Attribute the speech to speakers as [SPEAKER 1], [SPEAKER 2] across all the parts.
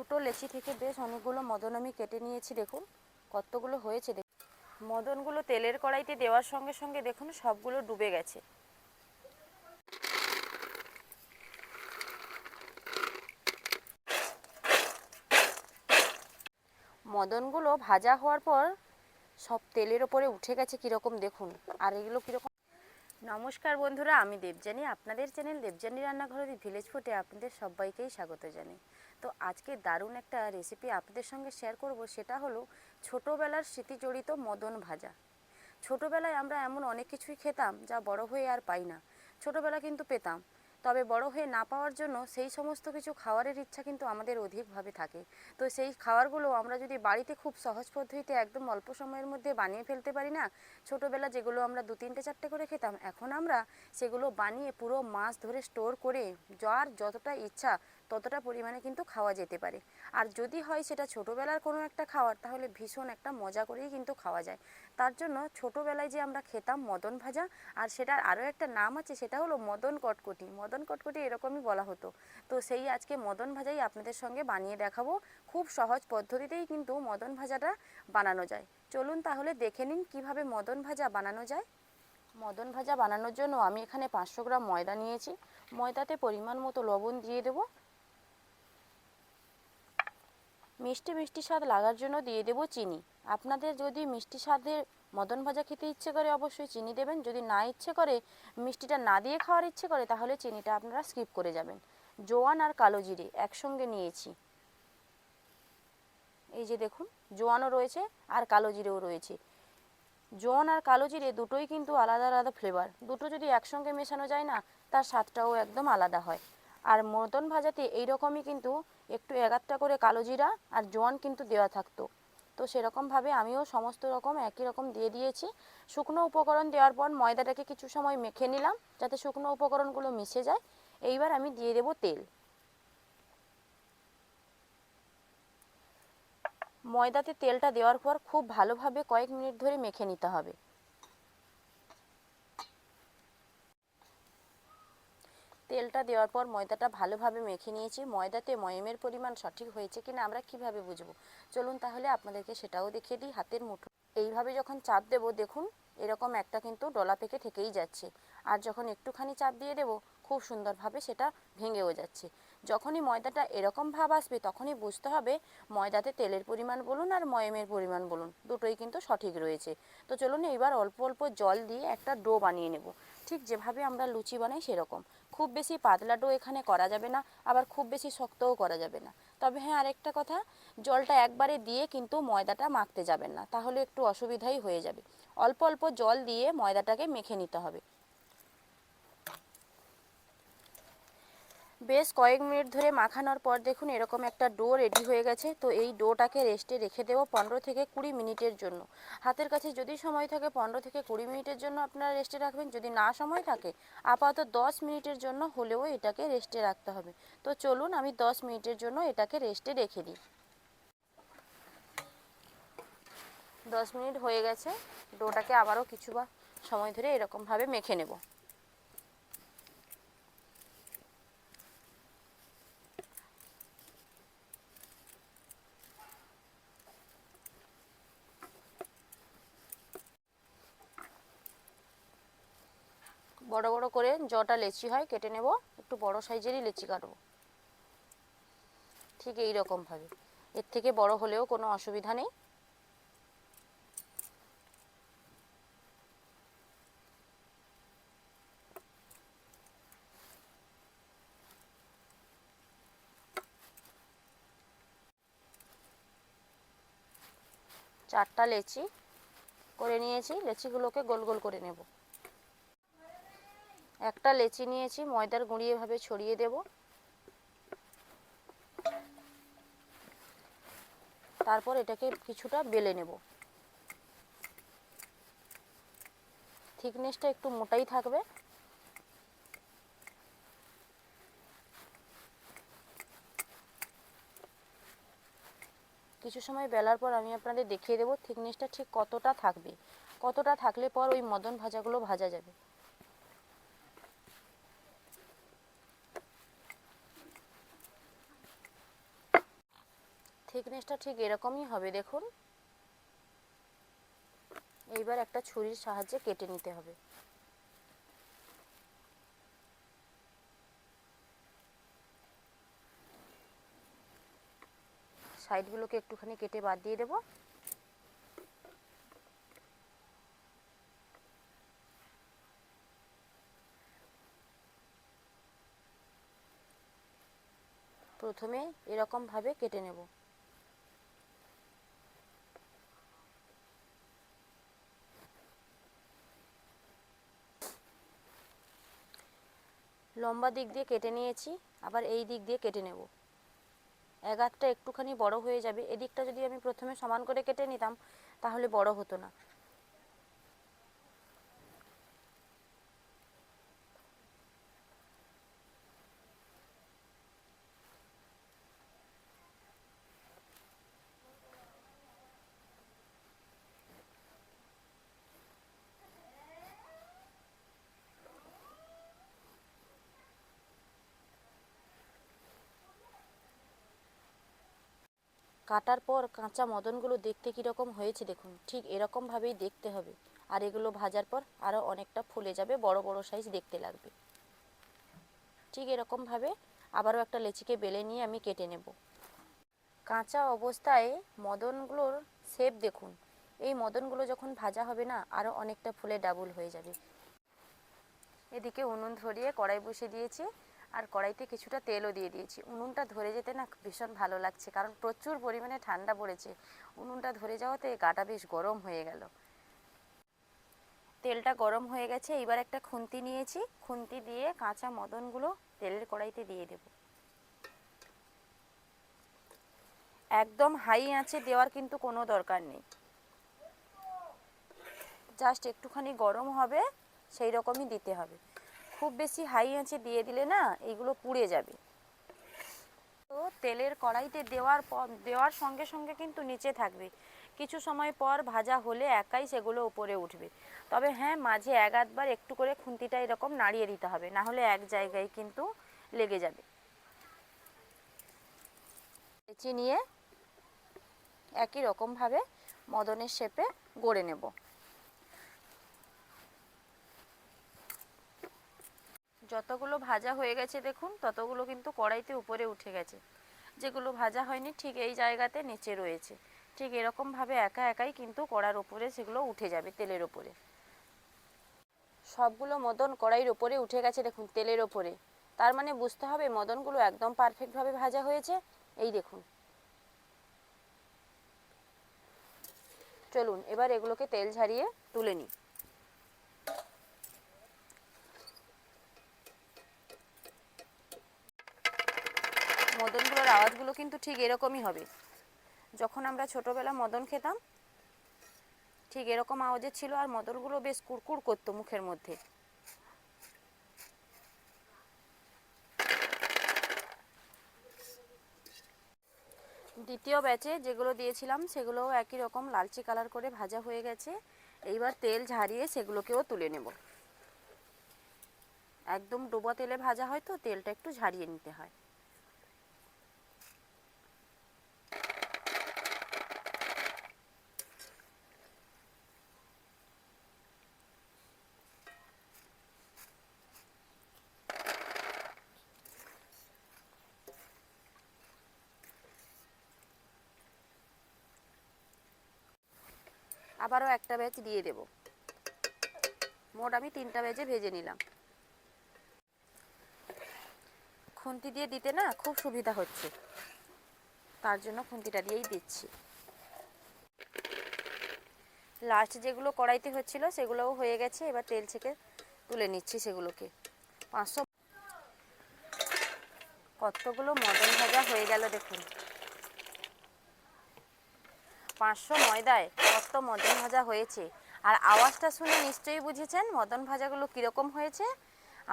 [SPEAKER 1] দুটো লেচি থেকে বেশ অনেকগুলো মদন আমি কেটে নিয়েছি। দেখুন কতগুলো হয়েছে। মদনগুলো তেলের কড়াইতে দেওয়ার সঙ্গে সঙ্গে দেখুন সবগুলো ডুবে গেছে। মদনগুলো ভাজা হওয়ার পর সব তেলের ওপরে উঠে গেছে কীরকম দেখুন। আর এগুলো কীরকম। নমস্কার বন্ধুরা, আমি দেবযানী, আপনাদের চ্যানেল দেবযানী রান্নাঘরের ভিলেজ ফুডে আপনাদের সবাইকেই স্বাগত জানাই। তো আজকে দারুণ একটা রেসিপি আপনাদের সঙ্গে শেয়ার করব, সেটা হলো ছোটোবেলার স্মৃতিজড়িত মদন ভাজা। ছোটোবেলায় আমরা এমন অনেক কিছুই খেতাম যা বড় হয়ে আর পাই না। ছোটোবেলা কিন্তু পেতাম, তবে বড় হয়ে না পাওয়ার জন্য সেই সমস্ত কিছু খাওয়ারের ইচ্ছা কিন্তু আমাদের অধিকভাবে থাকে। তো সেই খাবারগুলো আমরা যদি বাড়িতে খুব সহজ পদ্ধতিতে একদম অল্প সময়ের মধ্যে বানিয়ে ফেলতে পারি না, ছোটোবেলা যেগুলো আমরা 2-3-4টে করে খেতাম, এখন আমরা সেগুলো বানিয়ে পুরো মাস ধরে স্টোর করে যার যতটা ইচ্ছা ততটা পরিমাণে কিন্তু খাওয়া যেতে পারে। আর যদি হয় সেটা ছোটোবেলার কোনো একটা খাবার, তাহলে ভীষণ একটা মজা করেই কিন্তু খাওয়া যায়। তার জন্য ছোটোবেলায় যে আমরা খেতাম মদন ভাজা, আর সেটার আরও একটা নাম আছে, সেটা হলো মদন কটকটি। মদন কটকটি এরকমই বলা হতো। তো সেই আজকে মদন ভাজাই আপনাদের সঙ্গে বানিয়ে দেখাবো। খুব সহজ পদ্ধতিতেই কিন্তু মদন ভাজাটা বানানো যায়। চলুন তাহলে দেখে নিন কিভাবে মদন ভাজা বানানো যায়। মদন ভাজা বানানোর জন্য আমি এখানে 500 গ্রাম ময়দা নিয়েছি। ময়দাতে পরিমাণ মতো লবণ দিয়ে দেব। মিষ্টি মিষ্টি স্বাদ লাগার জন্য দিয়ে দেব চিনি। আপনাদের যদি মিষ্টি স্বাদের মদন ভাজা খেতে ইচ্ছে করে অবশ্যই চিনি দেবেন। যদি না ইচ্ছে করে, মিষ্টিটা না দিয়ে খাওয়ার ইচ্ছে করে, তাহলে চিনিটা আপনারা স্কিপ করে যাবেন। জোয়ান আর কালো জিরে একসঙ্গে নিয়েছি। এই যে দেখুন, জোয়ানও রয়েছে আর কালো জিরেও রয়েছে। জোয়ান আর কালো জিরে দুটোই কিন্তু আলাদা আলাদা ফ্লেভার। দুটো যদি একসঙ্গে মেশানো যায় না, তার স্বাদটাও একদম আলাদা হয়। আর মদন ভাজাতে এইরকমই কিন্তু একটু এগারটা করে কালো জিরা আর জোয়ান কিন্তু দেওয়া থাকতো। তো সেরকমভাবে আমিও সমস্ত রকম একই রকম দিয়ে দিয়েছি। শুকনো উপকরণ দেওয়ার পর ময়দাটাকে কিছু সময় মেখে নিলাম যাতে শুকনো উপকরণগুলো মিশে যায়। এইবার আমি দিয়ে দেব তেল। ময়দাতে তেলটা দেওয়ার পর খুব ভালোভাবে কয়েক মিনিট ধরে মেখে নিতে হবে। তেলটা দেওয়ার পর ময়দাটা ভালোভাবে মেখে নিয়েছি। ময়দাতে ময়ামের পরিমাণ সঠিক হয়েছে কিনা আমরা কিভাবে বুঝবো, চলুন তাহলে আপনাদেরকে সেটাও দেখিয়ে দিই। হাতের মুঠো এইভাবে যখন চাপ দেব, দেখুন এরকম একটা কিন্তু ডলা পেকে থেকেই যাচ্ছে। আর যখন একটুখানি চাপ দিয়ে দেব, খুব সুন্দরভাবে সেটা ভেঙেও যাচ্ছে। যখনই ময়দাটা এরকম ভাব আসবে, তখনই বুঝতে হবে ময়দাতে তেলের পরিমাণ বলুন আর ময়ামের পরিমাণ বলুন, দুটোই কিন্তু সঠিক রয়েছে। তো চলুন এবার অল্প অল্প জল দিয়ে একটা ডো বানিয়ে নেব, ঠিক যেভাবে আমরা লুচি বানাই সেরকম। খুব বেশি পাতলা ডো এখানে করা যাবে না, আবার খুব বেশি শক্তও করা যাবে না। তবে হ্যাঁ, আরেকটা কথা, জলটা একবারে দিয়ে কিন্তু ময়দাটা মাখতে যাবেন না, তাহলে একটু অসুবিধাই হয়ে যাবে। অল্প অল্প জল দিয়ে ময়দাটাকে মেখে নিতে হবে। বেশ কয়েক মিনিট ধরে মাখানোর পর দেখুন এরকম একটা ডো রেডি হয়ে গেছে। তো এই ডোটাকে রেস্টে রেখে দেবো 15 থেকে 20 মিনিটের জন্য। হাতের কাছে যদি সময় থাকে 15 থেকে 20 মিনিটের জন্য আপনারা রেস্টে রাখবেন। যদি না সময় থাকে, আপাতত 10 মিনিটের জন্য হলেও এটাকে রেস্টে রাখতে হবে। তো চলুন আমি 10 মিনিটের জন্য এটাকে রেস্টে রেখে দিই। 10 মিনিট হয়ে গেছে। ডোটাকে আবারও কিছুবার সময় ধরে এরকমভাবে মেখে নেব। বড় বড় করে যটা লেচি হয় কেটে নেব। একটু বড় সাইজেরই লেচি কাটবো, ঠিক এই রকমভাবে। এর থেকে বড় হলেও কোনো অসুবিধা নেই। চারটা লেচি করে নিয়েছি, লেচিগুলোকে গোল গোল করে নেব। একটা লেচি নিয়েছি, ময়দার গুঁড়ি এভাবে ছড়িয়ে দেব। তারপর এটাকে কিছুটা বেলে নেব। থিকনেসটা একটু মোটাই থাকবে। কিছু সময় বেলার পর আমি আপনাদের দেখিয়ে দেবো থিকনেসটা ঠিক কতটা থাকবে, কতটা থাকলে পর ওই মদন ভাজাগুলো ভাজা যাবে। থিকনেসটা ঠিক এরকমই হবে দেখুন। এইবার একটা ছুরির সাহায্যে কেটে নিতে হবে। সাইডগুলোকে একটুখানি কেটে বাদ দিয়ে দেব। প্রথমে এরকমভাবে কেটে নেব। লম্বা দিক দিয়ে কেটে নিয়েছি, আবার এই দিক দিয়ে কেটে নেব। এক হাতটা একটুখানি বড় হয়ে যাবে। এদিকটা যদি আমি প্রথমে সমান করে কেটে নিতাম তাহলে বড় হতো না। কাটার পর কাঁচা মদনগুলো দেখতে কীরকম হয়েছে দেখুন, ঠিক এরকমভাবেই দেখতে হবে। আর এগুলো ভাজার পর আরও অনেকটা ফুলে যাবে, বড় বড় সাইজ দেখতে লাগবে। ঠিক এরকমভাবে আবারও একটা লেচিকে বেলে নিয়ে আমি কেটে নেব। কাঁচা অবস্থায় মদনগুলোর শেপ দেখুন। এই মদনগুলো যখন ভাজা হবে না, আরও অনেকটা ফুলে ডাবল হয়ে যাবে। এদিকে উনুন ধরিয়ে কড়াই বসিয়ে দিয়েছি, আর কড়াইতে কিছুটা তেলও দিয়ে দিয়েছি। উনুনটা ধরে যেতে না ভীষণ ভালো লাগছে, কারণ প্রচুর পরিমাণে ঠান্ডা পড়েছে। উনুনটা ধরে যাওয়াতে গাটা বেশ গরম হয়ে গেল। তেলটা গরম হয়ে গেছে, এবার একটা খুন্তি নিয়েছি, খুন্তি দিয়ে কাঁচা মদনগুলো তেলের কড়াইতে দিয়ে দেব। একদম হাই আঁচে দেওয়ার কিন্তু কোনো দরকার নেই, জাস্ট একটুখানি গরম হবে সেই রকমই দিতে হবে। খুব বেশি হাই আঁচে দিয়ে দিলে না এইগুলো পুড়ে যাবে। তো তেলের কড়াইতে দেওয়ার সঙ্গে সঙ্গে কিন্তু নিচে থাকবে, কিছু সময় পর ভাজা হলে একাই সেগুলো উপরে উঠবে। তবে হ্যাঁ, মাঝে এক আধবার একটু করে খুন্তিটা এরকম নাড়িয়ে দিতে হবে, না হলে এক জায়গায় কিন্তু লেগে যাবে। লেচি নিয়ে একই রকমভাবে মদনের শেপে গড়ে নেব। যতগুলো ভাজা হয়ে গেছে দেখুন, ততগুলো কিন্তু কড়াইতে উপরে উঠে গেছে। যেগুলো ভাজা হয়নি ঠিক এই জায়গাতে নিচে রয়েছে। ঠিক এরকমভাবে একা একাই কিন্তু কড়ার ওপরে সেগুলো উঠে যাবে তেলের ওপরে। সবগুলো মদন কড়াইয়ের ওপরে উঠে গেছে দেখুন, তেলের ওপরে। তার মানে বুঝতে হবে মদনগুলো একদম পারফেক্টভাবে ভাজা হয়েছে। এই দেখুন। চলুন এবার এগুলোকে তেল ঝারিয়ে তুলে নিই। মদনগুলোর আওয়াজগুলো কিন্তু ঠিক এরকমই হবে। যখন আমরা ছোটোবেলা মদন খেতাম ঠিক এরকম আওয়াজের ছিল, আর মদনগুলো বেশ কুড়কুড় করতো মুখের মধ্যে। দ্বিতীয় ব্যাচে যেগুলো দিয়েছিলাম সেগুলোও একই রকম লালচে কালার করে ভাজা হয়ে গেছে। এইবার তেল ঝারিয়ে সেগুলোকেও তুলে নেব। একদম ডোবা তেলে ভাজা হয় তো তেলটা একটু ঝারিয়ে নিতে হয়। আবারও একটা ব্যাচ দিয়ে দেব। মোট আমি 3টা ব্যাচে ভেজে নিলাম। খুন্তি দিয়ে দিতে না খুব সুবিধা হচ্ছে, তার জন্য খুন্তিটা দিয়েই দিচ্ছি। লাস্ট যেগুলো কড়াইতে হচ্ছিল সেগুলোও হয়ে গেছে, এবার তেল ছেঁকে তুলে নিচ্ছি সেগুলোকে। 500 কতগুলো মদন ভাজা হয়ে গেল দেখুন। 500 ময়দায় কত মদন ভাজা হয়েছে। আর আওয়াজটা শুনে নিশ্চয়ই বুঝেছেন মদন ভাজাগুলো কীরকম হয়েছে।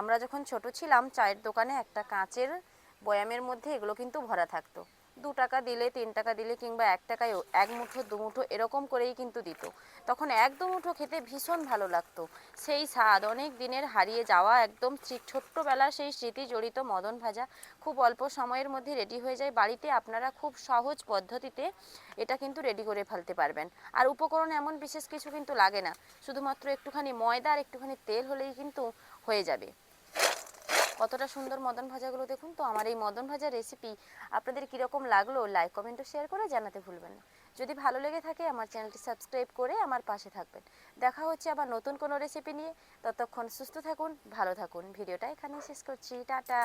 [SPEAKER 1] আমরা যখন ছোট ছিলাম চায়ের দোকানে একটা কাঁচের বয়ামের মধ্যে এগুলো কিন্তু ভরা থাকতো। 2 টাকা দিলে, 3 টাকা দিলে, কিংবা 1 টাকায় 1 মুঠো 2 মুঠো এরকম করেই কিন্তু দিত। তখন 1-2 মুঠো খেতে ভীষণ ভালো লাগতো। সেই স্বাদ অনেক দিনের হারিয়ে যাওয়া একদম ছোট্টবেলার সেই স্মৃতি জড়িত মদন ভাজা খুব অল্প সময়ের মধ্যে রেডি হয়ে যায় বাড়িতে। আপনারা খুব সহজ পদ্ধতিতে এটা কিন্তু রেডি করে ফেলতে পারবেন। আর উপকরণ এমন বিশেষ কিছু কিন্তু লাগে না, শুধুমাত্র একটুখানি ময়দা আর একটুখানি তেল হলেই কিন্তু হয়ে যাবে। কতটা সুন্দর মদন ভাজাগুলো দেখুন। তো আমার এই মদন ভাজা রেসিপি আপনাদের কীরকম লাগলো লাইক কমেন্ট ও শেয়ার করে জানাতে ভুলবেন না। যদি ভালো লেগে থাকে আমার চ্যানেলটি সাবস্ক্রাইব করে আমার পাশে থাকবেন। দেখা হচ্ছে আবার নতুন কোনো রেসিপি নিয়ে। ততক্ষণ সুস্থ থাকুন, ভালো থাকুন। ভিডিওটা এখানেই শেষ করছি, টাটা।